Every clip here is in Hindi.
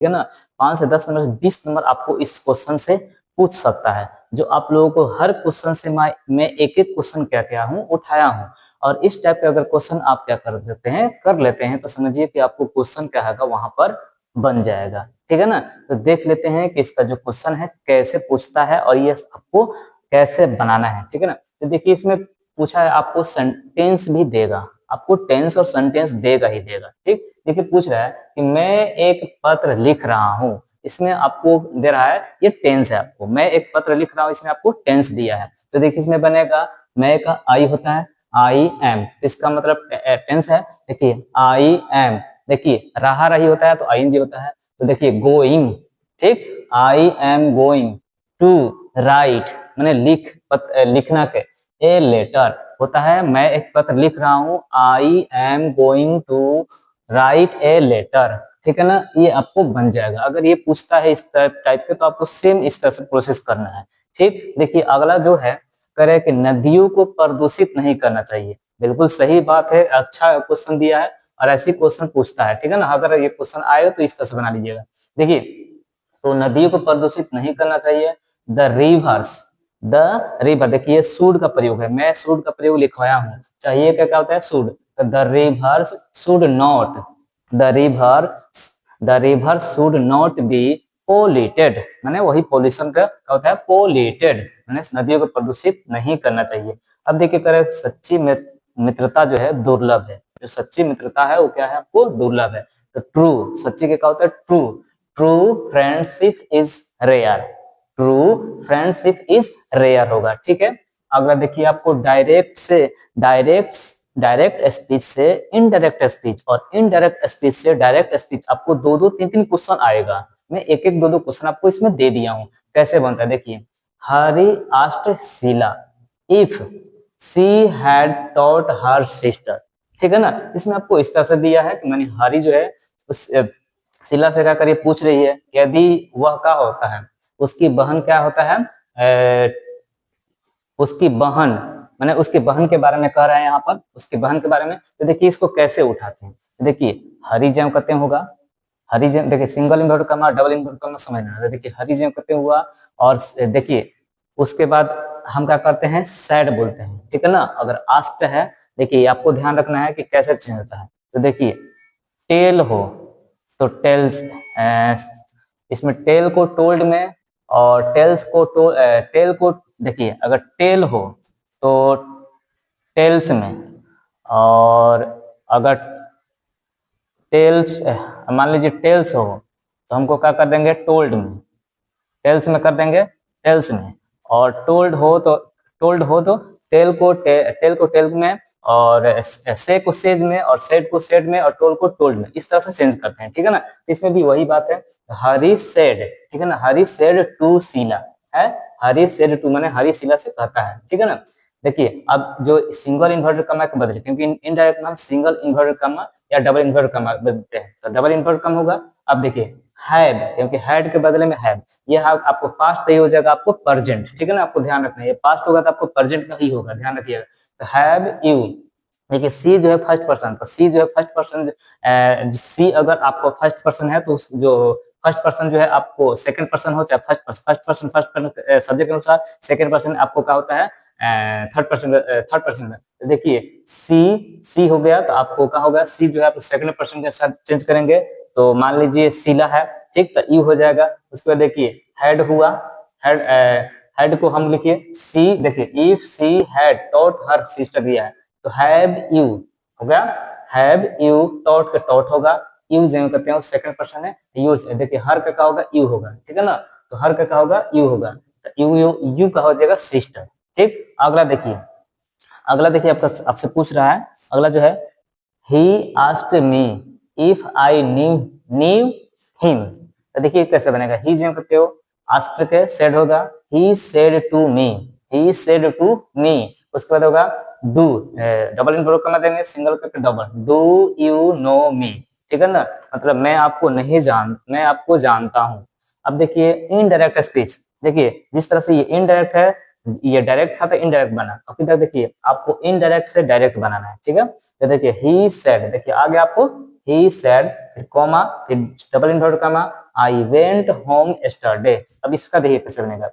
ठीक है ना। 5 से 10 नंबर से 20 नंबर आपको इस क्वेश्चन से पूछ सकता है। जो आप लोगों को हर क्वेश्चन से मैं एक एक क्वेश्चन क्या क्या हूँ उठाया हूँ, और इस टाइप के अगर क्वेश्चन आप क्या कर लेते हैं तो समझिए कि आपको क्वेश्चन क्या है वहां पर बन जाएगा। ठीक है ना। तो देख लेते हैं कि इसका जो क्वेश्चन है कैसे पूछता है और ये आपको कैसे बनाना है। ठीक है ना। तो देखिए इसमें पूछा है आपको सेंटेंस भी देगा, आपको टेंस और सेंटेंस देगा ही देगा। ठीक, देखिए पूछ रहा है कि मैं एक पत्र लिख रहा हूँ, इसमें आपको दे रहा है ये टेंस है। आपको मैं एक पत्र लिख रहा हूँ, इसमें आपको टेंस दिया है। तो देखिए इसमें बनेगा मैं का आई होता है, आई एम, तो इसका मतलब टेंस है। देखिए आई एम, देखिए रहा रही होता है तो आईएनजी होता है। तो देखिए गोइंग, ठीक, I am going to write, मैंने लिखना के, ए लेटर होता है, मैं एक पत्र लिख रहा हूँ, I am going to write a letter. ठीक है ना। ये आपको बन जाएगा। अगर ये पूछता है इस टाइप के तो आपको सेम इस तरह से प्रोसेस करना है। ठीक, देखिए अगला जो है करे कि नदियों को प्रदूषित नहीं करना चाहिए। बिल्कुल सही बात है, अच्छा क्वेश्चन दिया है और ऐसी क्वेश्चन पूछता है। ठीक है ना। अगर ये क्वेश्चन आएगा तो इस तरह से बना लीजिएगा। देखिए तो नदियों को प्रदूषित नहीं करना चाहिए। द रिवर्स, द रिवर, देखिए शुड का प्रयोग है, मैं शुड का प्रयोग लिखवाया हूँ, चाहिए क्या क्या होता है शुड। तो the reverse should not, the river should not be polluted, माने वही पोल्यूशन का होता है पोल्यूटेड, माने नदियों को प्रदूषित नहीं करना चाहिए। अब देखिए करे सच्ची मित्रता जो है दुर्लभ है, जो सच्ची मित्रता है वो क्या है आपको दुर्लभ है। तो ट्रू, सच्ची के क्या होता है true, true friendship is rare, true friendship is rare होगा। ठीक है। अगला देखिए आपको डायरेक्ट स्पीच से इनडायरेक्ट स्पीच और इनडायरेक्ट स्पीच से डायरेक्ट स्पीच, आपको दो दो तीन तीन क्वेश्चन आएगा। मैं एक एक दो दो क्वेश्चन आपको इसमें दे दिया हूं, कैसे बनता है देखिए। Harry asked Sheila if she had taught her sister. ठीक है ना। इसमें आपको इस तरह से दिया है कि मैंने हरी जो है उस शीला से क्या करिए पूछ रही है यदि वह क्या होता है, उसकी बहन क्या होता है, उसकी बहन, मैंने उसकी बहन के बारे में कह रहा है यहाँ पर, उसकी बहन के बारे में। तो देखिए इसको कैसे उठाते हैं, देखिए हरिजन कहते होगा, हरिजन देखिए single inverted comma double inverted comma समझना। देखिए हरिजन कहते हुआ और देखिए उसके बाद हम क्या करते हैं सैड बोलते हैं। ठीक है ना। अगर आस्क्ड है देखिए आपको ध्यान रखना है कि कैसे चेंज होता है। तो देखिए टेल हो तो टेल्स, इसमें टेल को टोल्ड में और टेल को देखिए अगर टेल हो तो टेल्स में, और अगर टेल्स मान लीजिए टेल्स हो तो हमको क्या कर देंगे टोल्ड में, टेल्स में कर देंगे टेल्स में, और टोल्ड हो तो टेल को टेल में, और से को सेज में, और सेड को सेड में, और टोल को टोल्ड में, इस तरह से चेंज करते हैं। ठीक है ना। इसमें भी वही बात है, हरी सेड, ठीक है ना, हरी सेड टू शीला है, हरी सेड टू माने हरी शीला से कहता है। ठीक है ना। देखिए अब जो सिंगल इन्वर्टेड कॉमा के बदले, क्योंकि इनडायरेक्ट नाम सिंगल इन्वर्टेड कॉमा या डबल इन्वर्टेड कॉमा बदलते हैं, तो डबल इन्वर्टेड कॉमा होगा। अब देखिए हैव, क्योंकि हैड के बदले में हैव, ये आपको पास्ट नहीं हो जाएगा, आपको प्रेजेंट। ठीक है ना। आपको ध्यान रखना है ये पास्ट होगा तो आपको प्रेजेंट का ही होगा, ध्यान रखिएगा। तो हैव यू, देखिए सी जो है फर्स्ट पर्सन, तो सी जो है फर्स्ट पर्सन, सी अगर आपको फर्स्ट पर्सन है तो जो फर्स्ट पर्सन जो है आपको सेकंड पर्सन हो चाहे फर्स्ट पर्सन सब्जेक्ट के अनुसार, सेकंड पर्सन आपको क्या होता है थर्ड पर्सन। देखिए सी हो गया तो आपको क्या होगा, सी जो है आप सेकंड पर्सन के साथ चेंज करेंगे तो मान लीजिए शीला है, ठीक, तो यू हो जाएगा। उसके बाद देखिए हैड हुआ, हैड हैड को हम लिखिए सी, देखिए if she had taught her sister दिया है तो हैव यू हो गया, हैव यू टॉट का टॉट होगा, यू जो कहते हैं सेकंड पर्सन है, यूज देखिए हर का क्या होगा यू होगा। ठीक है ना। तो हर का क्या होगा यू होगा, तो यू का हो जाएगा सिस्टर। ठीक। अगला देखिए आपका आपसे पूछ रहा है, अगला जो है he asked me if I knew him. तो देखिए कैसे बनेगा, ही जो कहते हो आस्क्ड के सेड होगा, he said to me, he said to me. उसके बाद होगा डू, डबल इन कमा देंगे सिंगल करके डबल, डू यू नो मी। ठीक है ना। मतलब मैं आपको जानता हूं। अब देखिए इनडायरेक्ट स्पीच, देखिए जिस तरह से ये इनडायरेक्ट है, ये डायरेक्ट था तो इनडायरेक्ट बना, अब इधर देखिए आपको इनडायरेक्ट से डायरेक्ट बनाना है। ठीक है। तो देखिए ही सेड, देखिए आगे आपको ही सेड, फिर कॉमा, फिर double inverted comma, I went home yesterday. अब इसका देखिए कैसे बनेगा,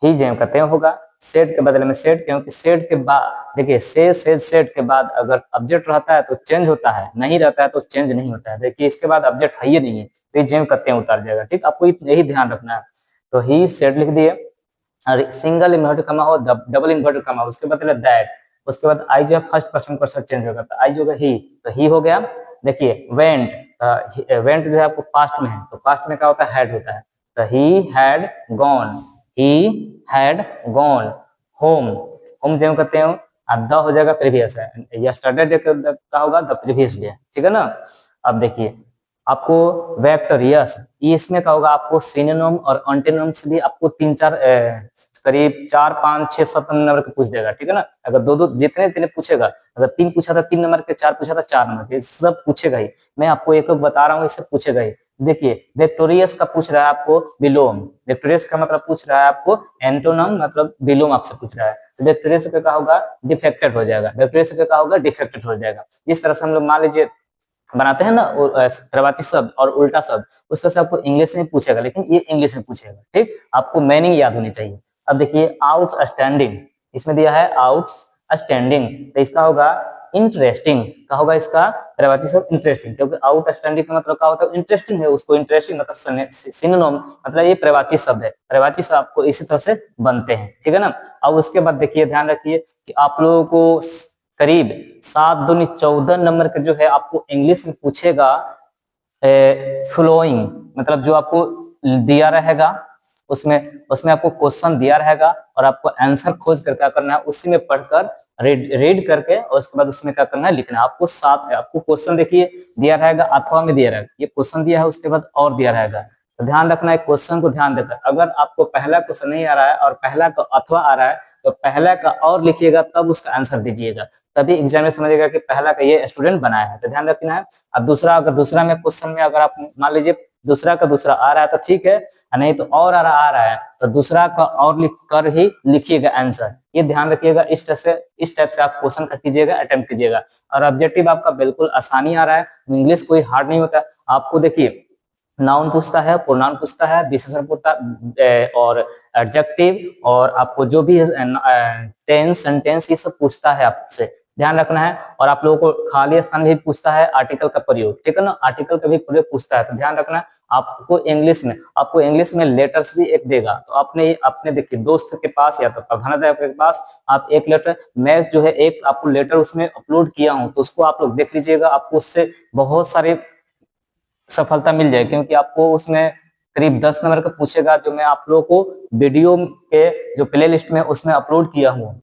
ही जेम कहते हैं होगा, सेड के बदले में सेड, क्योंकि सेड के बाद देखिए से सेड के बाद अगर ऑब्जेक्ट रहता है तो चेंज होता है, नहीं रहता है तो चेंज नहीं होता है। देखिए इसके बाद ऑब्जेक्ट है ही नहीं है तो ये जेम कहते हैं उतार जाएगा। ठीक, आपको यही ध्यान रखना है। तो ही सेड लिख दिए, और सिंगल इन्वर्टेड कॉमा हो, डबल इन्वर्टेड कॉमा, उसके बदले दैट, उसके बाद आई जो है फर्स्ट पर्सन क्वेश्चन चेंज होगा, तो आई जो है ही, तो ही हो गया। देखिए वेंट, वेंट जो है आपको पास्ट में है, तो पास्ट में क्या होता है, हैड होता है, तो he had gone, he had gone home, home जब कहते हैं द हो जाएगा प्रीवियस है, यस्टरडे डे का होगा द प्रीवियस डे, ठीक है ना। अब देखिए आपको वेक्टर यस, इसमें क्या होगा, आपको सिनोनिम और एंटोनिम्स भी आपको तीन चार करीब 4 5 6 7 नंबर के पूछ देगा, ठीक है ना। अगर दो दो जितने जितने पूछेगा, अगर 3 पूछा था 3 नंबर के, 4 पूछा था 4 नंबर के, सब पूछेगा ही। मैं आपको एक एक बता रहा हूँ, इससे पूछेगा ही। देखिए विक्टोरियस का पूछ रहा है आपको विलोम, विक्टोरियस का मतलब पूछ रहा है आपको एंटोनम, मतलब विलोम आपसे पूछ रहा है, तो विक्टोरियस पे क्या होगा, डिफेक्टेड हो जाएगा, विक्टोरियस पे क्या होगा, डिफेक्टेड हो जाएगा। जिस तरह से हम लोग मान लीजिए बनाते हैं ना प्रवाची शब्द और उल्टा शब्द, उस तरह से आपको इंग्लिश में पूछेगा, लेकिन ये इंग्लिश में पूछेगा। ठीक, आपको मीनिंग याद होनी चाहिए। अब देखिए आउटस्टैंडिंग, इसमें दिया है आउटस्टैंडिंग, तो इसका होगा इंटरेस्टिंग, का होगा इसका प्रवाची शब्द इंटरेस्टिंग, क्योंकि आउटस्टैंडिंग का मतलब क्या होता है, इंटरेस्टिंग है, उसको इंटरेस्टिंग मतलब सिनोनिम, मतलब ये प्रवाची शब्द है, प्रवाची शब्द आपको इसी तरह से बनते हैं, ठीक है ना। अब उसके बाद देखिए ध्यान रखिए कि आप लोगों को करीब 7 दूनी 14 नंबर का जो है आपको इंग्लिश में पूछेगा, फ्लोइंग, मतलब जो आपको दिया रहेगा उसमें उसमें आपको क्वेश्चन दिया रहेगा और आपको आंसर खोज कर क्या करना है, उसी में पढ़कर रीड करके, और उसके बाद उसमें क्या करना है, लिखना है। आपको आपको क्वेश्चन देखिए दिया रहेगा, अथवा में दिया रहेगा, ये क्वेश्चन दिया है, उसके बाद और दिया रहेगा, तो ध्यान रखना है क्वेश्चन को ध्यान देकर। अगर आपको पहला क्वेश्चन नहीं आ रहा है और पहला का अथवा आ रहा है, तो पहला का और लिखिएगा, तब उसका आंसर दीजिएगा, तभी एग्जाम में समझिएगा कि पहला का ये स्टूडेंट बनाया है, तो ध्यान रखना है। अब दूसरा, अगर दूसरा में क्वेश्चन में अगर आप मान लीजिए दूसरा का दूसरा आ रहा है तो ठीक है, नहीं तो और आ रहा है तो दूसरा का और लिख कर ही लिखिएगा आंसर, ये ध्यान रखिएगा। इस टाइप से आप क्वेश्चन का कीजिएगा, अटेम्प्ट कीजिएगा। और ऑब्जेक्टिव आपका बिल्कुल आसानी आ रहा है, इंग्लिश कोई हार्ड नहीं होता। आपको देखिए नाउन पूछता है, प्रोनाउन पूछता है, विशेषण पूछता और एडजेक्टिव, और आपको जो भी टेंस सेंटेंस ये सब पूछता है आपसे, ध्यान रखना है। और आप लोगों को खाली स्थान भी पूछता है, आर्टिकल का प्रयोग, ठीक है ना, आर्टिकल का भी प्रयोग पूछता है, तो ध्यान रखना है। आपको इंग्लिश में लेटर्स भी एक देगा, तो अपने देखिए दोस्त के पास या तो प्रधानाध्यापक के पास आप एक लेटर, मैं जो है एक आपको लेटर उसमें अपलोड किया हूं, तो उसको आप लोग देख लीजिएगा, आपको उससे बहुत सारे सफलता मिल जाए, क्योंकि आपको उसमें करीब 10 नंबर का पूछेगा, जो मैं आप लोगों को वीडियो के जो प्ले लिस्ट में उसमें अपलोड किया हूँ।